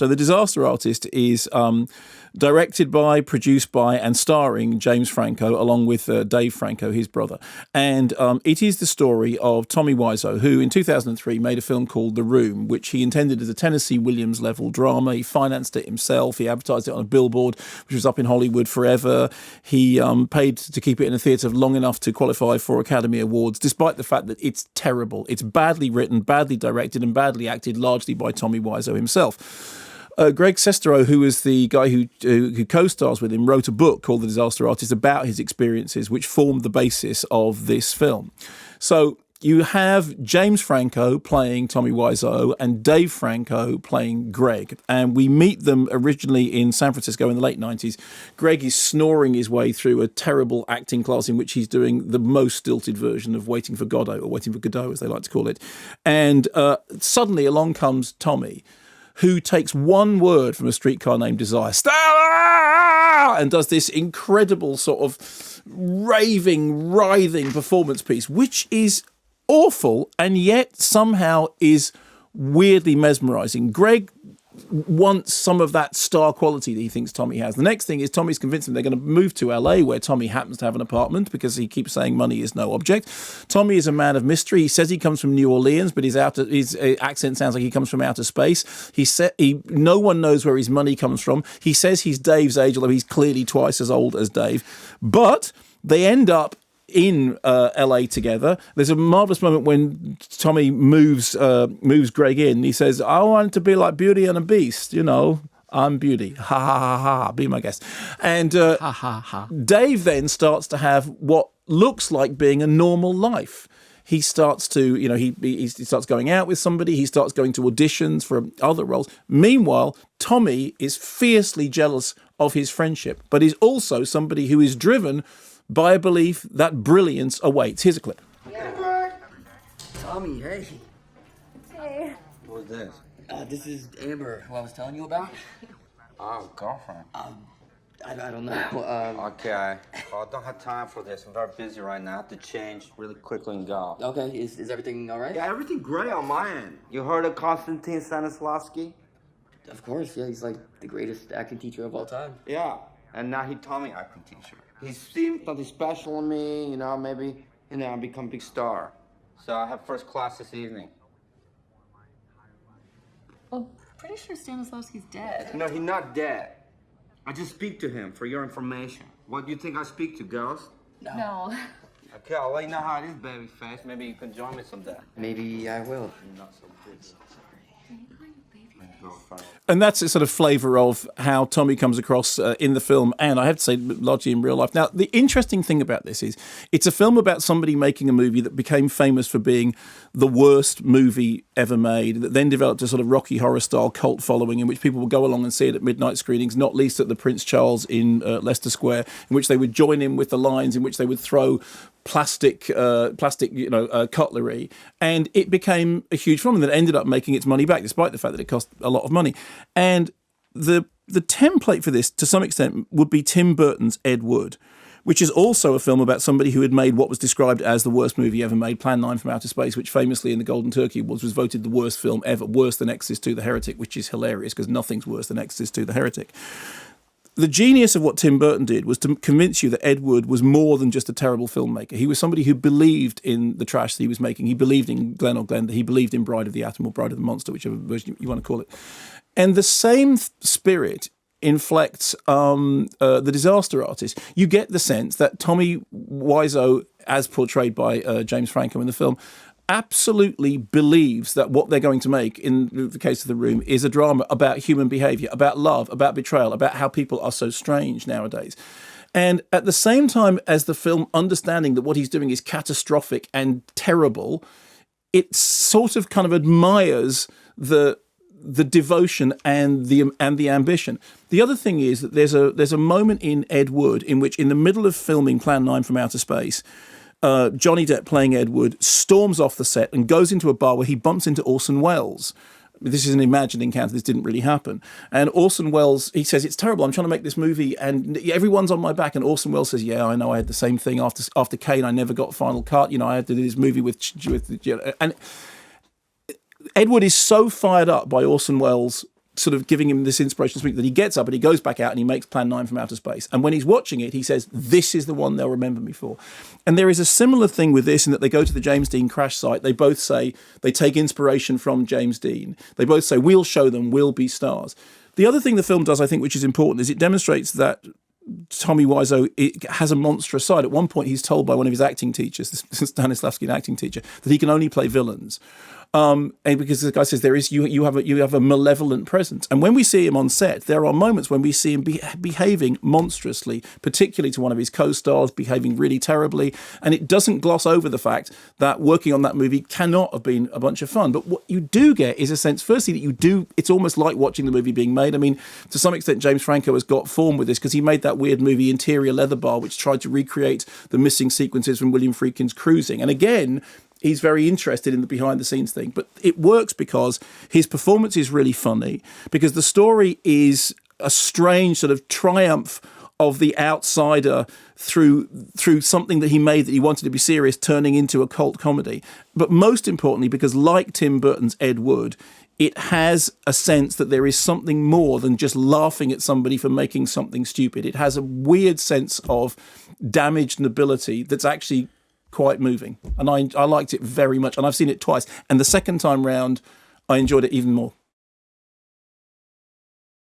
So The Disaster Artist is directed by, produced by, and starring James Franco, along with Dave Franco, his brother. And it is the story of Tommy Wiseau, who in 2003 made a film called The Room, which he intended as a Tennessee Williams level drama. He financed it himself. He advertised it on a billboard, which was up in Hollywood forever. He paid to keep it in a theatre long enough to qualify for Academy Awards, despite the fact that it's terrible. It's badly written, badly directed, and badly acted, largely by Tommy Wiseau himself. Greg Sestero, who was the guy who co-stars with him, wrote a book called The Disaster Artist about his experiences, which formed the basis of this film. So you have James Franco playing Tommy Wiseau and Dave Franco playing Greg. And we meet them originally in San Francisco in the late 90s. Greg is snoring his way through a terrible acting class in which he's doing the most stilted version of Waiting for Godot, or Waiting for Godot, as they like to call it. And suddenly along comes Tommy, who takes one word from A Streetcar Named Desire, Stella, and does this incredible sort of raving, writhing performance piece, which is awful and yet somehow is weirdly mesmerising. Greg wants some of that star quality that he thinks Tommy has. The next thing is Tommy's convinced him they're going to move to LA, where Tommy happens to have an apartment because he keeps saying money is no object. Tommy is a man of mystery. He says he comes from New Orleans, but his accent sounds like he comes from outer space. No one knows where his money comes from. He says he's Dave's age, although he's clearly twice as old as Dave. But they end up in LA together. There's a marvellous moment when Tommy moves Greg in. He says, I want to be like Beauty and a Beast, you know. I'm Beauty. Ha, ha, ha, ha. Be my guest. And ha, ha, ha. Dave then starts to have what looks like being a normal life. He starts to, he starts going out with somebody. He starts going to auditions for other roles. Meanwhile, Tommy is fiercely jealous of his friendship, but is also somebody who is driven by a belief that brilliance awaits. Here's a clip. Tommy, hey. Hey. Who's this? This is Amber, who I was telling you about. Oh, girlfriend. I don't know. Okay. I don't have time for this. I'm very busy right now. I have to change really quickly and go. Okay, is everything all right? Yeah, everything great on my end. You heard of Konstantin Stanislavski? Of course, yeah, he's like the greatest acting teacher of all time. Yeah, and now he taught me acting teacher. He seen something special in me, maybe, I become big star. So I have first class this evening. Well, pretty sure Stanislavski's dead. No, he's not dead. I just speak to him for your information. What do you think I speak to, girls? No. Okay, I'll let you know how it is, baby face. Maybe you can join me someday. Maybe I will. I'm not so busy. And that's a sort of flavour of how Tommy comes across in the film, and I have to say, largely in real life. Now, the interesting thing about this is it's a film about somebody making a movie that became famous for being the worst movie ever made, that then developed a sort of Rocky Horror-style cult following in which people would go along and see it at midnight screenings, not least at the Prince Charles in Leicester Square, in which they would join in with the lines, in which they would throw plastic cutlery, and it became a huge phenomenon that ended up making its money back, despite the fact that it cost a lot of money. And the template for this, to some extent, would be Tim Burton's Ed Wood, which is also a film about somebody who had made what was described as the worst movie ever made, Plan 9 from Outer Space, which famously in the Golden Turkey Awards was voted the worst film ever, worse than Exorcist II: The Heretic, which is hilarious because nothing's worse than Exorcist II: The Heretic. The genius of what Tim Burton did was to convince you that Ed Wood was more than just a terrible filmmaker. He was somebody who believed in the trash that he was making. He believed in Glenn or Glenda. He believed in Bride of the Atom or Bride of the Monster, whichever version you want to call it. And the same spirit inflects The Disaster Artist. You get the sense that Tommy Wiseau, as portrayed by James Franco in the film, absolutely believes that what they're going to make, in the case of The Room, is a drama about human behaviour, about love, about betrayal, about how people are so strange nowadays. And at the same time as the film understanding that what he's doing is catastrophic and terrible, it sort of kind of admires the devotion and the ambition. The other thing is that there's a moment in Ed Wood in which, in the middle of filming Plan 9 from Outer Space, Johnny Depp, playing Ed Wood, storms off the set and goes into a bar where he bumps into Orson Welles. This is an imagined encounter. This didn't really happen. And Orson Welles, he says, it's terrible. I'm trying to make this movie and everyone's on my back. And Orson Welles says, yeah, I know. I had the same thing after Kane. I never got final cut. I had to do this movie with and Ed Wood is so fired up by Orson Welles' sort of giving him this inspirational speech that he gets up and he goes back out and he makes Plan 9 from outer space. And when he's watching it, he says, this is the one they'll remember me for. And there is a similar thing with this in that they go to the James Dean crash site. They both say they take inspiration from James Dean. They both say, we'll show them, we'll be stars. The other thing the film does, I think, which is important, is it demonstrates that Tommy Wiseau has a monstrous side. At one point, he's told by one of his acting teachers, this is Stanislavski, an acting teacher, that he can only play villains. And because the guy says you have a malevolent presence, and when we see him on set, there are moments when we see him behaving monstrously, particularly to one of his co-stars, behaving really terribly, and it doesn't gloss over the fact that working on that movie cannot have been a bunch of fun. But what you do get is a sense, firstly, that it's almost like watching the movie being made. I mean, to some extent, James Franco has got form with this because he made that weird movie Interior Leather Bar, which tried to recreate the missing sequences from William Friedkin's Cruising, and again, he's very interested in the behind-the-scenes thing. But it works because his performance is really funny, because the story is a strange sort of triumph of the outsider through something that he made that he wanted to be serious, turning into a cult comedy. But most importantly, because like Tim Burton's Ed Wood, it has a sense that there is something more than just laughing at somebody for making something stupid. It has a weird sense of damaged nobility that's actually quite moving, and I liked it very much, and I've seen it twice, and the second time round I enjoyed it even more.